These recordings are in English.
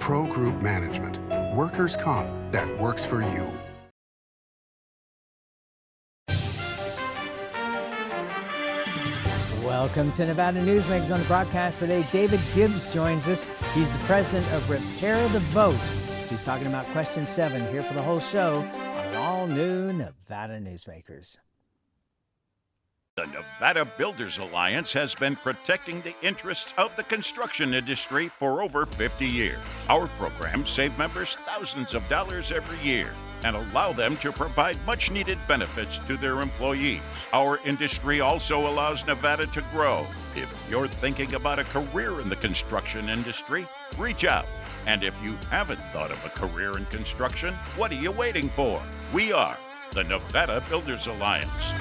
Pro Group Management. Workers' comp that works for you. Welcome to Nevada Newsmakers. On the broadcast today, David Gibbs joins us. He's the president of Repair the Vote. He's talking about Question 7 here for the whole show on an all-new Nevada Newsmakers. The Nevada Builders Alliance has been protecting the interests of the construction industry for over 50 years. Our programs save members thousands of dollars every year and allow them to provide much-needed benefits to their employees. Our industry also allows Nevada to grow. If you're thinking about a career in the construction industry, reach out. And if you haven't thought of a career in construction, what are you waiting for? We are the Nevada Builders Alliance.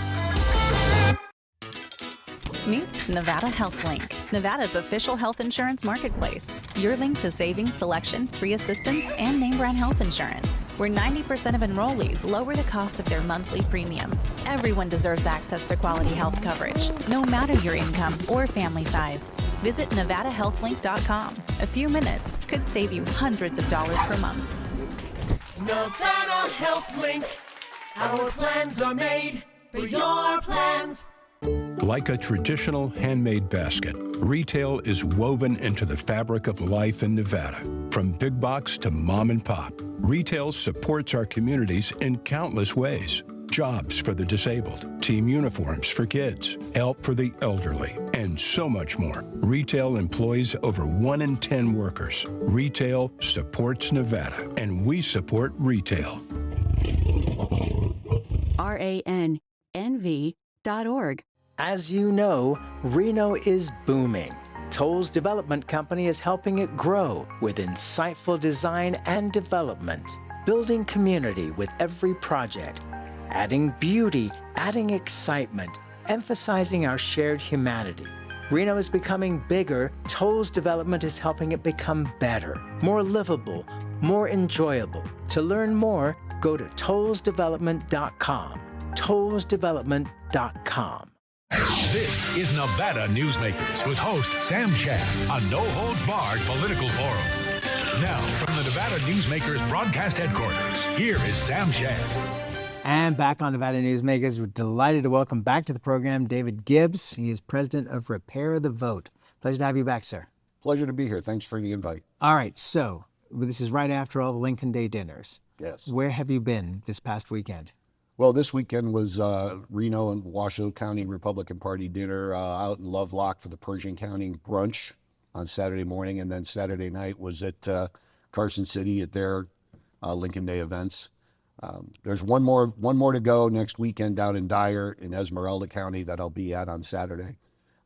Meet Nevada Health Link, Nevada's official health insurance marketplace. Your link to savings, selection, free assistance, and name brand health insurance, where 90% of enrollees lower the cost of their monthly premium. Everyone deserves access to quality health coverage, no matter your income or family size. Visit NevadaHealthLink.com. A few minutes could save you hundreds of dollars per month. Nevada Health Link. Our plans are made for your plans. Like a traditional handmade basket, retail is woven into the fabric of life in Nevada. From big box to mom and pop, retail supports our communities in countless ways. Jobs for the disabled, team uniforms for kids, help for the elderly, and so much more. Retail employs over 1 in 10 workers. Retail supports Nevada, and we support retail. RANNV.org. As you know, Reno is booming. Toll's development company is helping it grow with insightful design and development, building community with every project, adding beauty, adding excitement, emphasizing our shared humanity. Reno is becoming bigger. Toll's development is helping it become better, more livable, more enjoyable. To learn more, go to tollsdevelopment.com. tollsdevelopment.com. This is Nevada Newsmakers with host Sam Shad, a no-holds-barred political forum. Now, from the Nevada Newsmakers broadcast headquarters, here is Sam Shad. And back on Nevada Newsmakers, we're delighted to welcome back to the program David Gibbs. He is president of Repair the Vote. Pleasure to have you back, sir. Pleasure to be here. Thanks for the invite. All right, so this is right after all the Lincoln Day dinners. Yes. Where have you been this past weekend? Well, this weekend was Reno and Washoe County Republican Party dinner out in Lovelock for the Pershing County brunch on Saturday morning, and then Saturday night was at Carson City at their Lincoln Day events. There's one more to go next weekend down in Dyer in Esmeralda County that I'll be at on Saturday.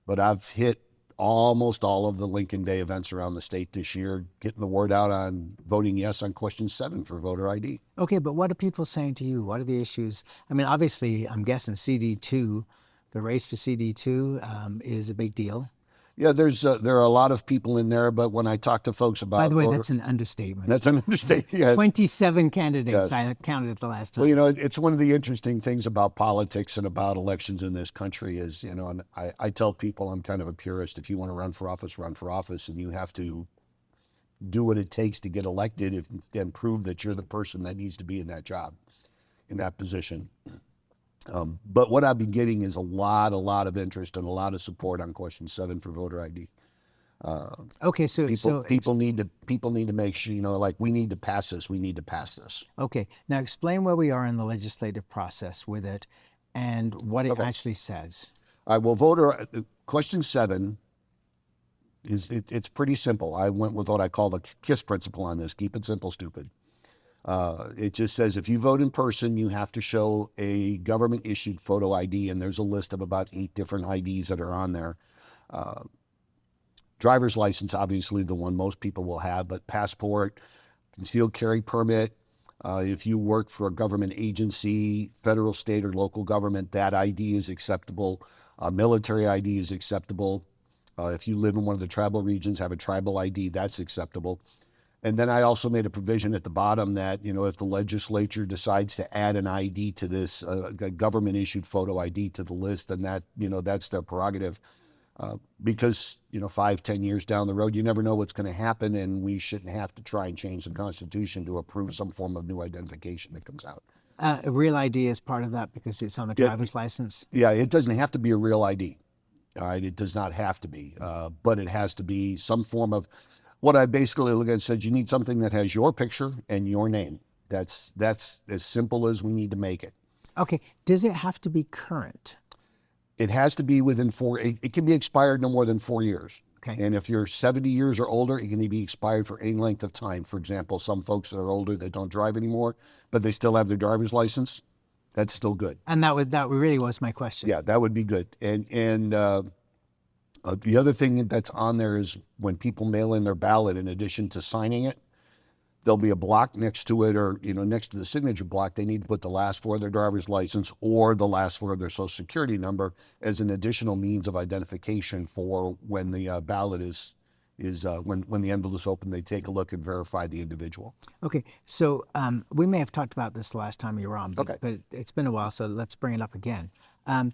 But I've hit almost all of the Lincoln Day events around the state this year, getting the word out on voting yes on Question 7 for voter ID. Okay, but what are people saying to you? What are the issues? I mean, obviously, I'm guessing CD2, the race for CD2 is a big deal. Yeah, there are a lot of people in there, but when I talk to folks about... By the way, that's an understatement. That's an understatement, yes. 27 candidates, Yes. I counted it the last time. Well, it's one of the interesting things about politics and about elections in this country is, and I tell people I'm kind of a purist. If you want to run for office, and you have to do what it takes to get elected and prove that you're the person that needs to be in that job, in that position. But what I've been getting is a lot of interest and a lot of support on Question 7 for voter ID. Okay, so people need to make sure, we need to pass this. We need to pass this. Okay, now explain where we are in the legislative process with it and what it actually says. All right. Well, Question 7 it's pretty simple. I went with what I call the KISS principle on this. Keep it simple, stupid. It just says if you vote in person, you have to show a government-issued photo ID, and there's a list of about 8 different IDs that are on there. Driver's license, obviously, the one most people will have, but passport, concealed carry permit. If you work for a government agency, federal, state, or local government, that ID is acceptable. Military ID is acceptable. If you live in one of the tribal regions, have a tribal ID, that's acceptable. And then I also made a provision at the bottom that, if the legislature decides to add an ID to this, a government-issued photo ID to the list, then that's their prerogative. because 5-10 years down the road, you never know what's going to happen, and we shouldn't have to try and change the Constitution to approve some form of new identification that comes out. A real ID is part of that because it's on a driver's license? Yeah, it doesn't have to be a real ID. All right, it does not have to be, but it has to be some form of, what I basically look at said, you need something that has your picture and your name. That's as simple as we need to make it. Okay, does it have to be current? It has to be within it can be expired no more than 4 years. Okay. And if you're 70 years or older, it can be expired for any length of time. For example, some folks that are older that don't drive anymore, but they still have their driver's license, that's still good. And that really was my question. Yeah, that would be good. And the other thing that's on there is when people mail in their ballot, in addition to signing it, there'll be a block next to it, or next to the signature block, they need to put the last four of their driver's license or the last four of their social security number as an additional means of identification for when the ballot when the envelope's open, they take a look and verify the individual. Okay, so we may have talked about this the last time you were on, but it's been a while, so let's bring it up again. I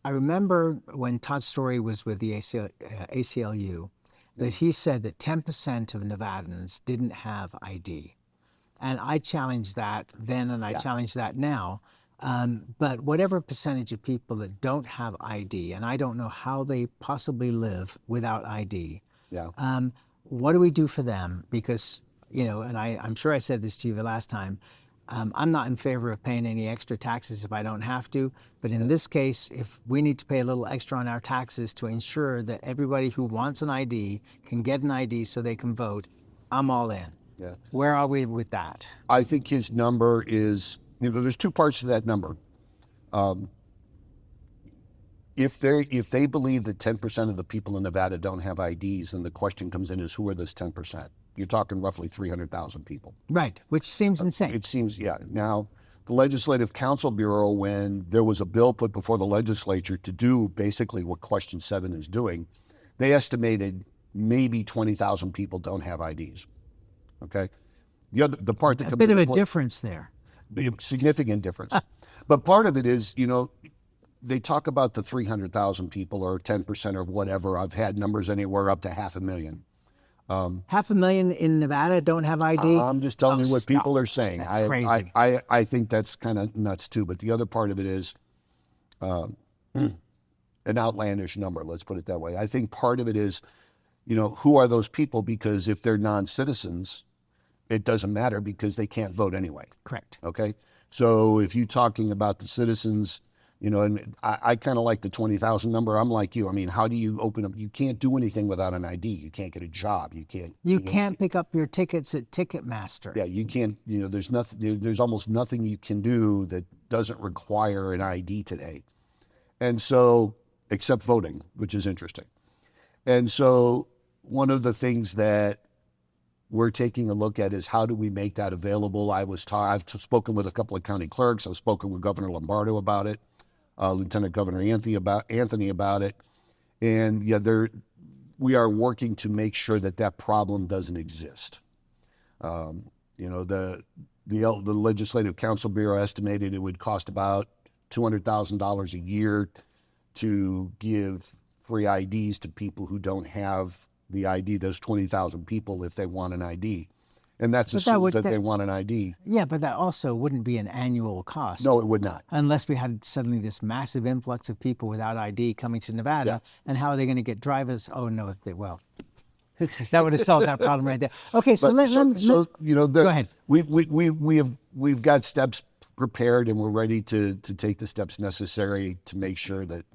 remember when Todd Story was with the ACLU, that he said that 10% of Nevadans didn't have ID. And I challenged that then, and I challenge that now. But whatever percentage of people that don't have ID, and I don't know how they possibly live without ID, what do we do for them? Because, and I'm sure I said this to you the last time, I'm not in favor of paying any extra taxes if I don't have to, but in this case, if we need to pay a little extra on our taxes to ensure that everybody who wants an ID can get an ID so they can vote, I'm all in. Yeah. Where are we with that? I think his number is, there's two parts to that number. If they believe that 10% of the people in Nevada don't have IDs, then the question comes in is, who are those 10%? You're talking roughly 300,000 people. Right, which seems insane. It seems, yeah. Now, the Legislative Counsel Bureau, when there was a bill put before the legislature to do basically what Question 7 is doing, they estimated maybe 20,000 people don't have IDs. Okay? The part that a comes bit of a play, difference there. Significant difference. But part of it is, they talk about the 300,000 people or 10% or whatever. I've had numbers anywhere up to 500,000. 500,000 in Nevada don't have ID? I'm just telling you what people are saying. That's crazy. I think that's kind of nuts too. But the other part of it is an outlandish number, let's put it that way. I think part of it is, who are those people? Because if they're non-citizens, it doesn't matter because they can't vote anyway. Correct. Okay? So if you're talking about the citizens, and I kind of like the 20,000 number. I'm like you. I mean, how do you open up? You can't do anything without an ID. You can't get a job. You can't. You can't pick up your tickets at Ticketmaster. Yeah, you can't. There's nothing. There's almost nothing you can do that doesn't require an ID today, and so except voting, which is interesting. And so one of the things that we're taking a look at is how do we make that available. I've spoken with a couple of county clerks. I've spoken with Governor Lombardo about it. Lieutenant Governor Anthony about it, and we are working to make sure that problem doesn't exist. The Legislative Counsel Bureau estimated it would cost about $200,000 a year to give free IDs to people who don't have the ID. Those 20,000 people, if they want an ID. And that's assumes that they want an ID. Yeah, but that also wouldn't be an annual cost. No, it would not. Unless we had suddenly this massive influx of people without ID coming to Nevada. Yeah. And how are they going to get drivers? Oh, no, that would have solved that problem right there. Okay, so go ahead. We've got steps prepared, and we're ready to take the steps necessary to make sure that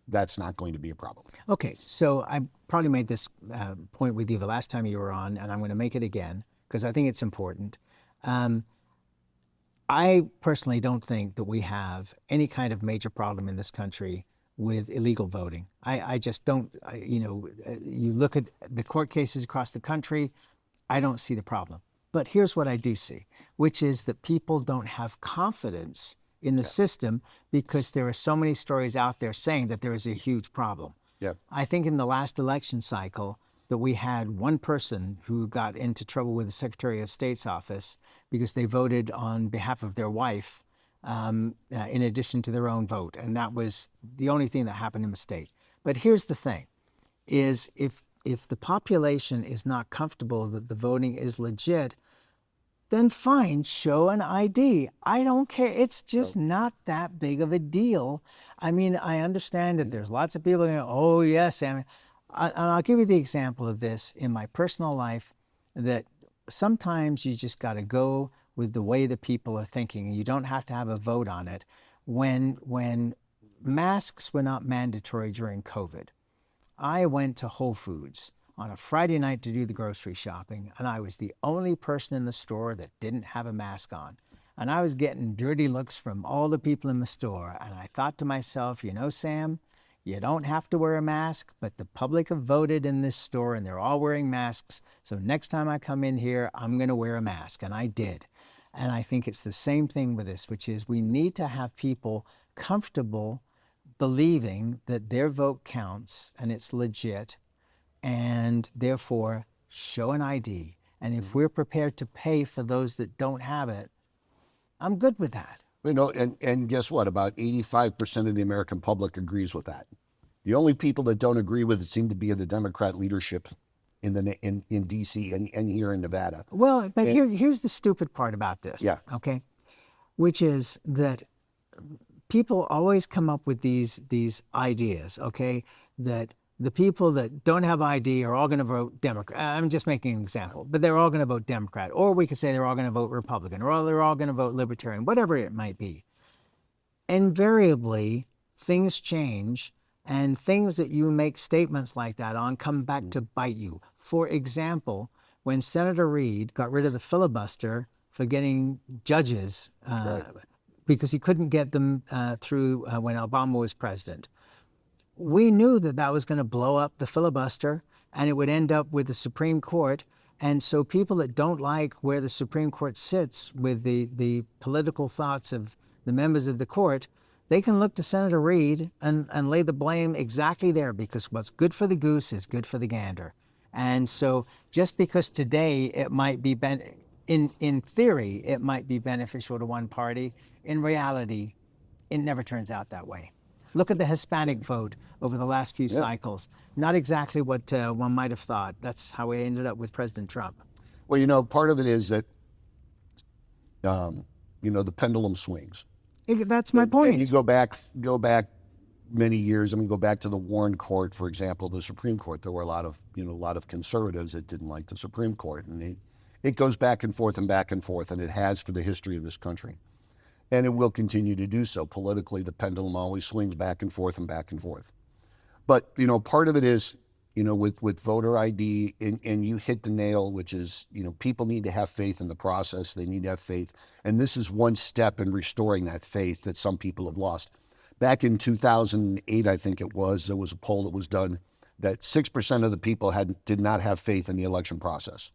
that's not going to be a problem. Okay, so I probably made this point with you the last time you were on, and I'm going to make it again, because I think it's important. I personally don't think that we have any kind of major problem in this country with illegal voting. I just don't, you look at the court cases across the country, I don't see the problem. But here's what I do see, which is that people don't have confidence in the system because there are so many stories out there saying that there is a huge problem. Yeah. I think in the last election cycle, that we had one person who got into trouble with the Secretary of State's office because they voted on behalf of their wife in addition to their own vote. And that was the only thing that happened in the state. But here's the thing. is if the population is not comfortable that the voting is legit, then fine, show an ID. I don't care. It's just not that big of a deal. I mean, I understand that there's lots of people going, oh, yes, Sam. And I'll give you the example of this in my personal life, that sometimes you just got to go with the way the people are thinking, and you don't have to have a vote on it. When masks were not mandatory during COVID, I went to Whole Foods on a Friday night to do the grocery shopping, and I was the only person in the store that didn't have a mask on. And I was getting dirty looks from all the people in the store. And I thought to myself, you know, Sam, you don't have to wear a mask, but the public have voted in this store and they're all wearing masks. So next time I come in here, I'm going to wear a mask. And I did. And I think it's the same thing with this, which is we need to have people comfortable believing that their vote counts and it's legit, and therefore show an ID. And if we're prepared to pay for those that don't have it, I'm good with that. You know, and guess what? About 85% of the American public agrees with that. The only people that don't agree with it seem to be the Democrat leadership in D.C. and here in Nevada. Well, but here's the stupid part about this. Yeah. Okay. Which is that people always come up with these ideas, okay, that the people that don't have ID are all going to vote Democrat. I'm just making an example, but they're all going to vote Democrat. Or we could say they're all going to vote Republican, or they're all going to vote Libertarian, whatever it might be. Invariably, things change, and things that you make statements like that on come back to bite you. For example, when Senator Reid got rid of the filibuster for getting judges, because he couldn't get them through when Obama was president, we knew that that was going to blow up the filibuster and it would end up with the Supreme Court. And so people that don't like where the Supreme Court sits with the political thoughts of the members of the court, they can look to Senator Reid and lay the blame exactly there, because what's good for the goose is good for the gander. And so just because today it might be, in theory, it might be beneficial to one party, in reality, it never turns out that way. Look at the Hispanic vote over the last few cycles. Not exactly what one might have thought. That's how we ended up with President Trump. Well, you know, part of it is that, you know, the pendulum swings. That's my point. And you go back many years. I mean, go back to the Warren Court, for example, the Supreme Court. There were a lot of conservatives that didn't like the Supreme Court, and it goes back and forth, and it has for the history of this country. And it will continue to do so. Politically, the pendulum always swings back and forth and back and forth. But, you know, part of it is, you know, with voter ID, and you hit the nail, which is, you know, people need to have faith in the process. They need to have faith. And this is one step in restoring that faith that some people have lost. Back in 2008, I think it was, there was a poll that was done that 6% of the people did not have faith in the election process.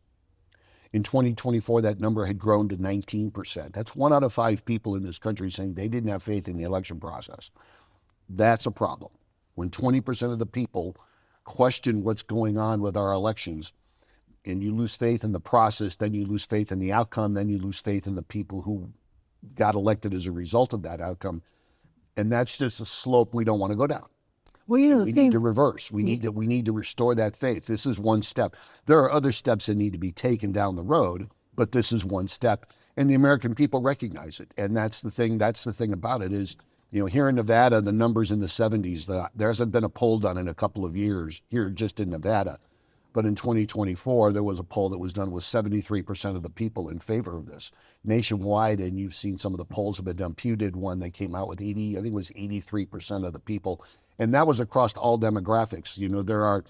In 2024, that number had grown to 19%. That's 1 out of 5 people in this country saying they didn't have faith in the election process. That's a problem. When 20% of the people question what's going on with our elections, and you lose faith in the process, then you lose faith in the outcome, then you lose faith in the people who got elected as a result of that outcome. And that's just a slope we don't want to go down. Well, you know, we need to reverse. We need to restore that faith. This is one step. There are other steps that need to be taken down the road, but this is one step, and the American people recognize it. And that's the thing. That's the thing about it is, you know, here in Nevada, the numbers in the 70s. There hasn't been a poll done in a couple of years here just in Nevada, but in 2024 there was a poll that was done with 73% of the people in favor of this nationwide. And you've seen some of the polls have been done. Pew did one. They came out with 80. I think it was 83% of the people. And that was across all demographics. You know, there are,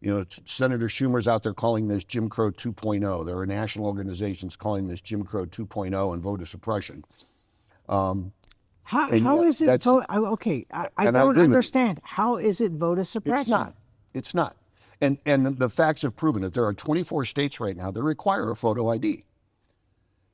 you know, Senator Schumer's out there calling this Jim Crow 2.0. There are national organizations calling this Jim Crow 2.0 and voter suppression. How is it vote? Okay, I don't understand. How is it voter suppression? It's not. And the facts have proven it. There are 24 states right now that require a photo ID.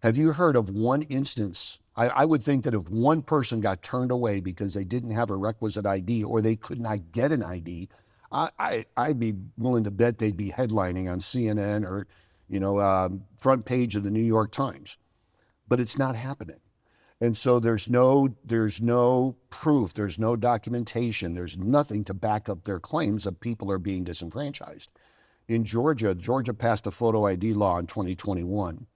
Have you heard of one instance? I would think that if one person got turned away because they didn't have a requisite ID or they could not get an ID, I'd be willing to bet they'd be headlining on CNN or, you know, front page of the New York Times. But it's not happening. And so there's no proof, there's no documentation, there's nothing to back up their claims that people are being disenfranchised. In Georgia passed a photo ID law in 2021,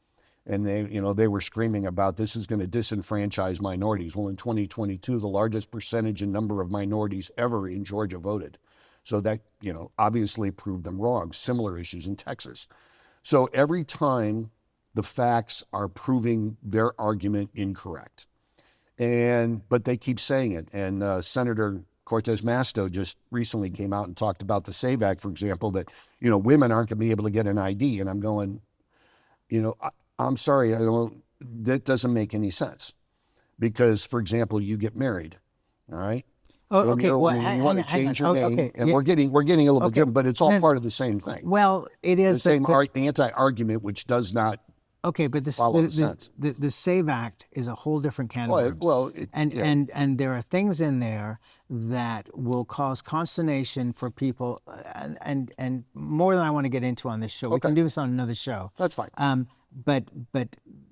and they were screaming about this is going to disenfranchise minorities. Well, in 2022, the largest percentage and number of minorities ever in Georgia voted. So that, obviously proved them wrong. Similar issues in Texas. So every time the facts are proving their argument incorrect. But they keep saying it. And Senator Cortez Masto just recently came out and talked about the SAVE Act, for example, that, women aren't going to be able to get an ID. And I'm going, I'm sorry, that doesn't make any sense. Because, for example, you get married, all right? Oh, okay. Well, you want to change your name, okay. and we're getting a little bit different, but it's all part of the same thing. Well, it is the same anti-argument, which does not. Okay, but the SAVE Act is a whole different can of worms. And there are things in there that will cause consternation for people, and more than I want to get into on this show. We can do this on another show. That's fine. But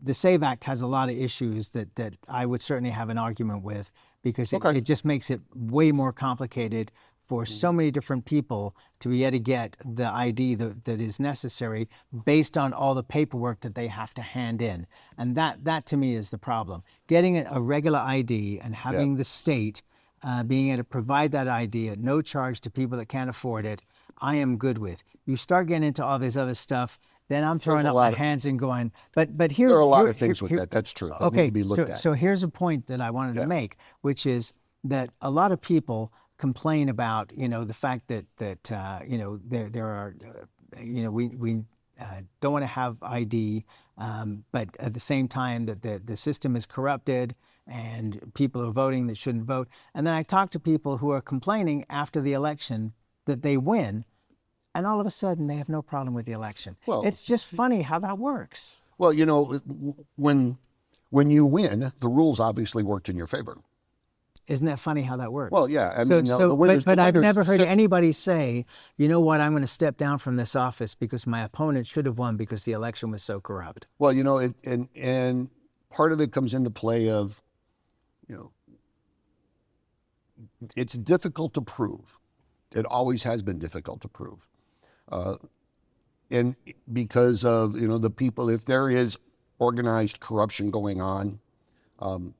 the SAVE Act has a lot of issues that I would certainly have an argument with, because it just makes it way more complicated for so many different people to be able to get the ID that is necessary based on all the paperwork that they have to hand in. And that to me is the problem. Getting a regular ID and having the state being able to provide that ID at no charge to people that can't afford it, I am good with. You start getting into all this other stuff, then I'm throwing up my hands and going, but here... There are a lot of things with that, that's true. That need to be looked at. So here's a point that I wanted to make, which is that a lot of people complain about, the fact that there are, we don't want to have ID, but at the same time that the system is corrupted and people are voting that shouldn't vote. And then I talk to people who are complaining after the election that they win, and all of a sudden they have no problem with the election. Well, it's just funny how that works. Well, when you win, the rules obviously worked in your favor. Isn't that funny how that works? Well, yeah. But I've never heard anybody say, you know what, I'm going to step down from this office because my opponent should have won because the election was so corrupt. Well, and part of it comes into play of, it's difficult to prove. It always has been difficult to prove. And because of, the people, if there is organized corruption going on,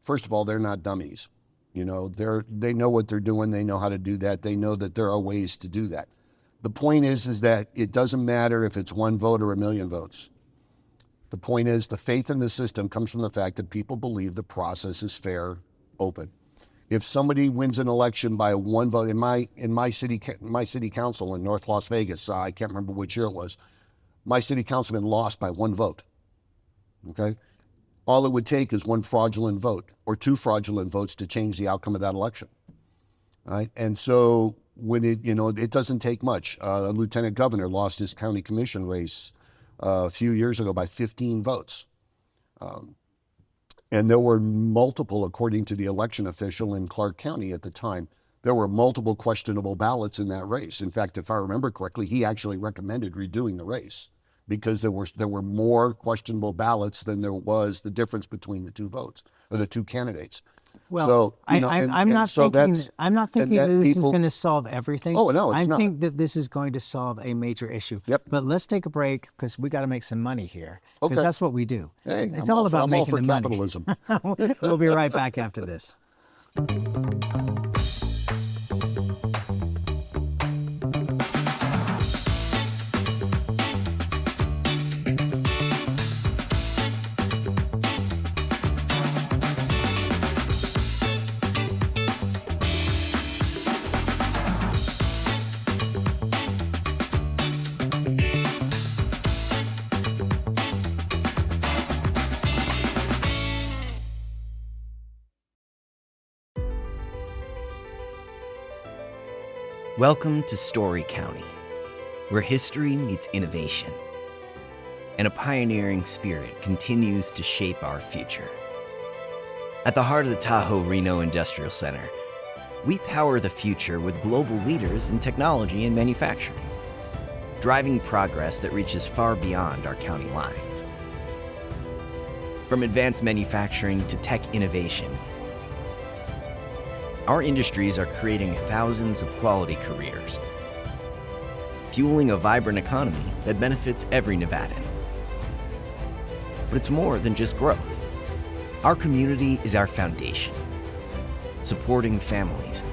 first of all, they're not dummies. They know what they're doing. They know how to do that. They know that there are ways to do that. The point is that it doesn't matter if it's one vote or a million votes. The point is the faith in the system comes from the fact that people believe the process is fair, open. If somebody wins an election by one vote, in my city council in North Las Vegas, I can't remember which year it was, my city councilman lost by one vote. Okay. All it would take is one fraudulent vote or two fraudulent votes to change the outcome of that election, right? And so when it doesn't take much. A lieutenant governor lost his county commission race a few years ago by 15 votes. And there were multiple, according to the election official in Clark County at the time, there were multiple questionable ballots in that race. In fact, if I remember correctly, he actually recommended redoing the race, because there were more questionable ballots than there was the difference between the two votes or the two candidates. Well, so, I'm not thinking that this is going to solve everything. Oh, no, it's not. I think that this is going to solve a major issue. Yep. But let's take a break because we got to make some money here, because that's what we do. Hey, it's all about making the money. Capitalism. We'll be right back after this. Welcome to Story County, where history meets innovation, and a pioneering spirit continues to shape our future. At the heart of the Tahoe Reno Industrial Center, we power the future with global leaders in technology and manufacturing, driving progress that reaches far beyond our county lines. From advanced manufacturing to tech innovation, our industries are creating thousands of quality careers, fueling a vibrant economy that benefits every Nevadan. But it's more than just growth. Our community is our foundation, supporting families,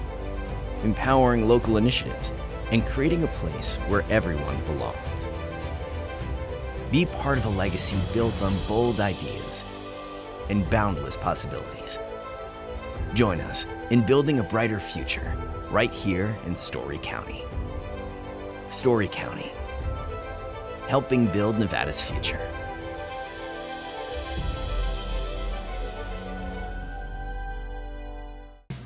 empowering local initiatives, and creating a place where everyone belongs. Be part of a legacy built on bold ideas and boundless possibilities. Join us in building a brighter future right here in Story County. Story County, helping build Nevada's future.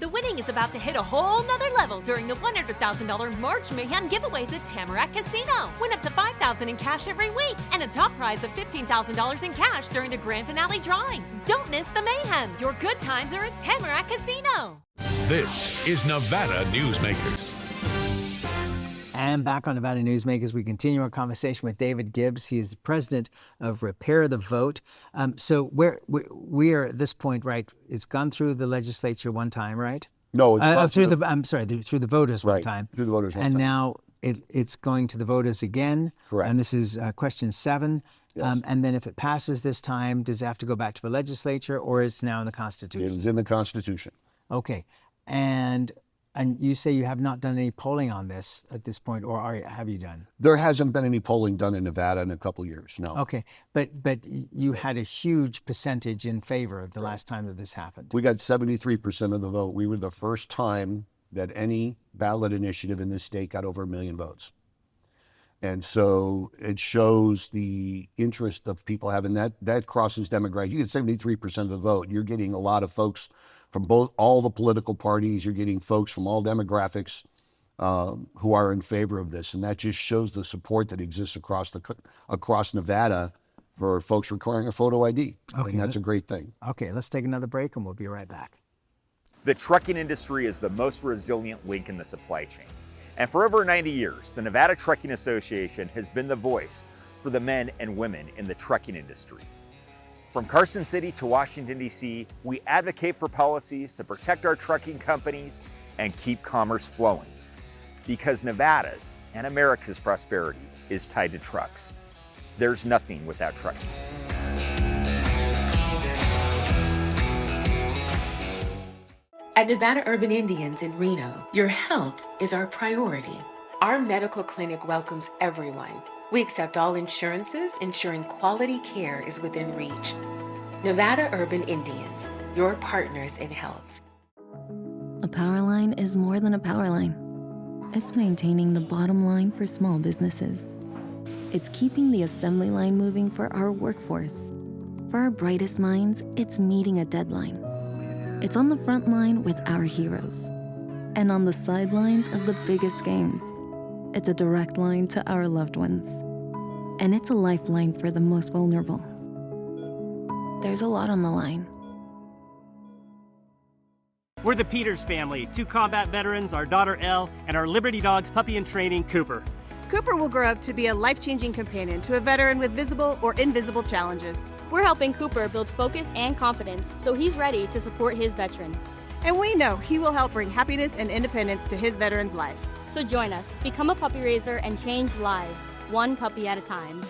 The winning is about to hit a whole nother level during the $100,000 March Mayhem giveaways at Tamarack Casino. Win up to $5,000 in cash every week and a top prize of $15,000 in cash during the grand finale drawing. Don't miss the mayhem. Your good times are at Tamarack Casino. This is Nevada Newsmakers. And back on Nevada Newsmakers, we continue our conversation with David Gibbs. He is the president of Repair the Vote. So we are at this point, right? It's gone through the legislature one time, right? No, it's through the voters one time. Through the voters one and time. And now it's going to the voters again. Correct. And this is question 7. Yes. And then if it passes this time, does it have to go back to the legislature, or is it now in the Constitution? It is in the Constitution. Okay. And you say you have not done any polling on this at this point, or have you done? There hasn't been any polling done in Nevada in a couple of years, no. Okay, but you had a huge percentage in favor the last time that this happened. We got 73% of the vote. We were the first time that any ballot initiative in this state got over 1 million votes. And so it shows the interest of people having that crosses demographics. You get 73% of the vote. You're getting a lot of folks from all the political parties. You're getting folks from all demographics who are in favor of this, and that just shows the support that exists across Nevada for folks requiring a photo ID. Okay, and that's a great thing. Okay, let's take another break, and we'll be right back. The trucking industry is the most resilient link in the supply chain, and for over 90 years, the Nevada Trucking Association has been the voice for the men and women in the trucking industry. From Carson City to Washington, D.C., we advocate for policies to protect our trucking companies and keep commerce flowing. Because Nevada's and America's prosperity is tied to trucks. There's nothing without trucking. At Nevada Urban Indians in Reno, your health is our priority. Our medical clinic welcomes everyone. We accept all insurances, ensuring quality care is within reach. Nevada Urban Indians, your partners in health. A power line is more than a power line. It's maintaining the bottom line for small businesses. It's keeping the assembly line moving for our workforce. For our brightest minds, it's meeting a deadline. It's on the front line with our heroes. And on the sidelines of the biggest games. It's a direct line to our loved ones. And it's a lifeline for the most vulnerable. There's a lot on the line. We're the Peters family, 2 combat veterans, our daughter Elle, and our Liberty Dogs puppy in training, Cooper. Cooper will grow up to be a life-changing companion to a veteran with visible or invisible challenges. We're helping Cooper build focus and confidence so he's ready to support his veteran. And we know he will help bring happiness and independence to his veteran's life. So join us, become a puppy raiser, and change lives, one puppy at a time.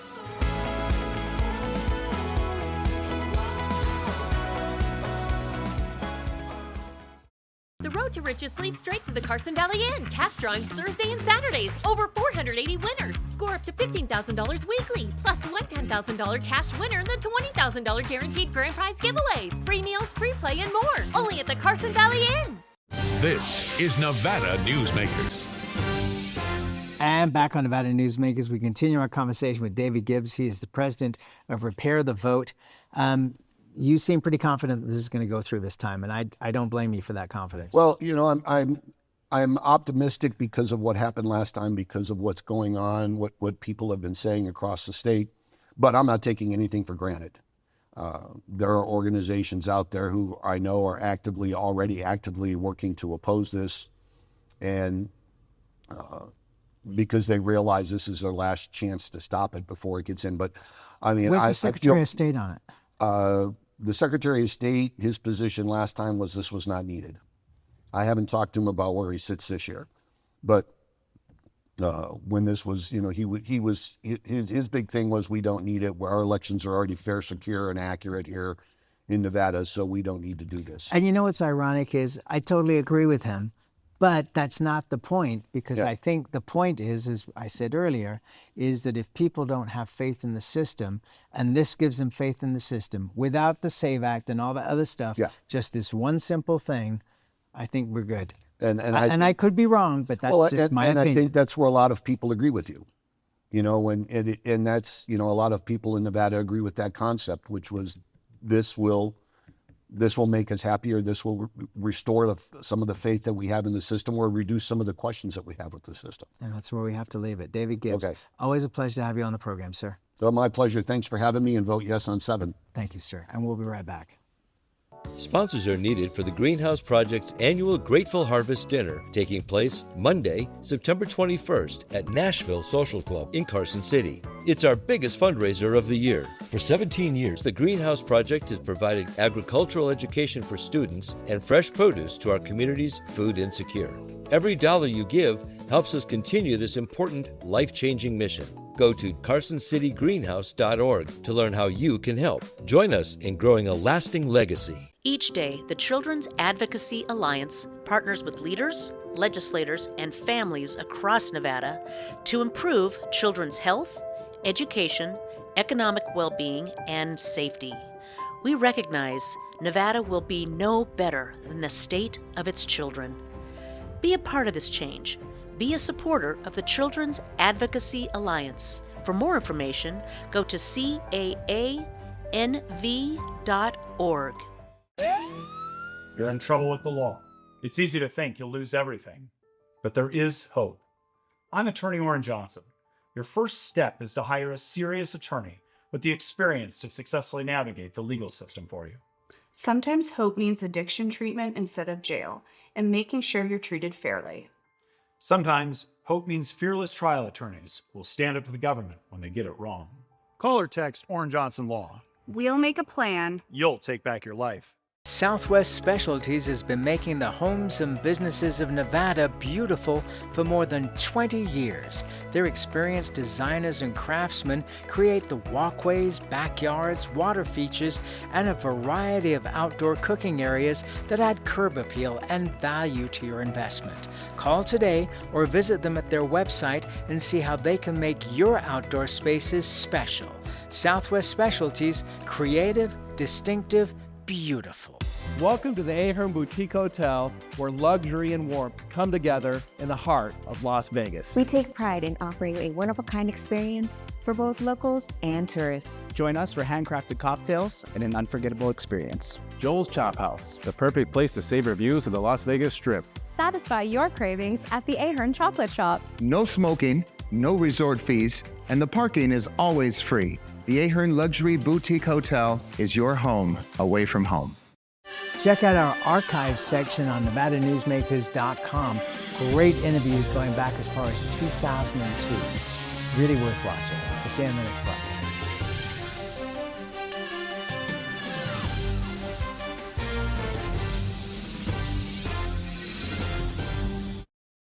The Road to Riches leads straight to the Carson Valley Inn. Cash drawings Thursday and Saturdays. Over 480 winners. Score up to $15,000 weekly. Plus one $10,000 cash winner and the $20,000 guaranteed grand prize giveaways. Free meals, free play, and more. Only at the Carson Valley Inn. This is Nevada Newsmakers. And back on Nevada Newsmakers, we continue our conversation with David Gibbs. He is the president of Repair the Vote. You seem pretty confident that this is going to go through this time, and I don't blame you for that confidence. Well, you know, I'm optimistic because of what happened last time, because of what's going on, what people have been saying across the state. But I'm not taking anything for granted. There are organizations out there who I know are already actively working to oppose this, and because they realize this is their last chance to stop it before it gets in. But I mean, where's the Secretary of State on it? the Secretary of State, his position last time was this was not needed. I haven't talked to him about where he sits this year, but when this was, his big thing was we don't need it. Our elections are already fair, secure, and accurate here in Nevada, so we don't need to do this. And you know what's ironic is I totally agree with him, but that's not the point, because I think the point is, as I said earlier, is that if people don't have faith in the system, and this gives them faith in the system, without the SAVE Act and all the other stuff, just this one simple thing, I think we're good. And I could be wrong, but that's just my opinion. And I think that's where a lot of people agree with you. And that's, a lot of people in Nevada agree with that concept, which was this will make us happier. This will restore some of the faith that we have in the system, or reduce some of the questions that we have with the system. And that's where we have to leave it. David Gibbs, always a pleasure to have you on the program, sir. Well, my pleasure. Thanks for having me, and vote yes on 7. Thank you, sir. And we'll be right back. Sponsors are needed for the Greenhouse Project's annual Grateful Harvest Dinner, taking place Monday, September 21st at Nashville Social Club in Carson City. It's our biggest fundraiser of the year. For 17 years, the Greenhouse Project has provided agricultural education for students and fresh produce to our community's food insecure. Every dollar you give helps us continue this important, life-changing mission. Go to carsоncitygreenhouse.org to learn how you can help. Join us in growing a lasting legacy. Each day, the Children's Advocacy Alliance partners with leaders, legislators, and families across Nevada to improve children's health, education, economic well-being, and safety. We recognize Nevada will be no better than the state of its children. Be a part of this change. Be a supporter of the Children's Advocacy Alliance. For more information, go to caanv.org. You're in trouble with the law. It's easy to think you'll lose everything, but there is hope. I'm Attorney Orrin Johnson. Your first step is to hire a serious attorney with the experience to successfully navigate the legal system for you. Sometimes hope means addiction treatment instead of jail, and making sure you're treated fairly. Sometimes hope means fearless trial attorneys will stand up to the government when they get it wrong. Call or text Orrin Johnson Law. We'll make a plan. You'll take back your life. Southwest Specialties has been making the homes and businesses of Nevada beautiful for more than 20 years. Their experienced designers and craftsmen create the walkways, backyards, water features, and a variety of outdoor cooking areas that add curb appeal and value to your investment. Call today or visit them at their website and see how they can make your outdoor spaces special. Southwest Specialties, creative, distinctive, beautiful. Welcome to the Ahern Boutique Hotel, where luxury and warmth come together in the heart of Las Vegas. We take pride in offering a one-of-a-kind experience for both locals and tourists. Join us for handcrafted cocktails and an unforgettable experience. Joel's Chop House, the perfect place to savor views of the Las Vegas Strip. Satisfy your cravings at the Ahern Chocolate Shop. No smoking, no resort fees, and the parking is always free. The Ahern Luxury Boutique Hotel is your home away from home. Check out our archives section on NevadaNewsmakers.com. Great interviews going back as far as 2002. Really worth watching. We'll see you in the next one.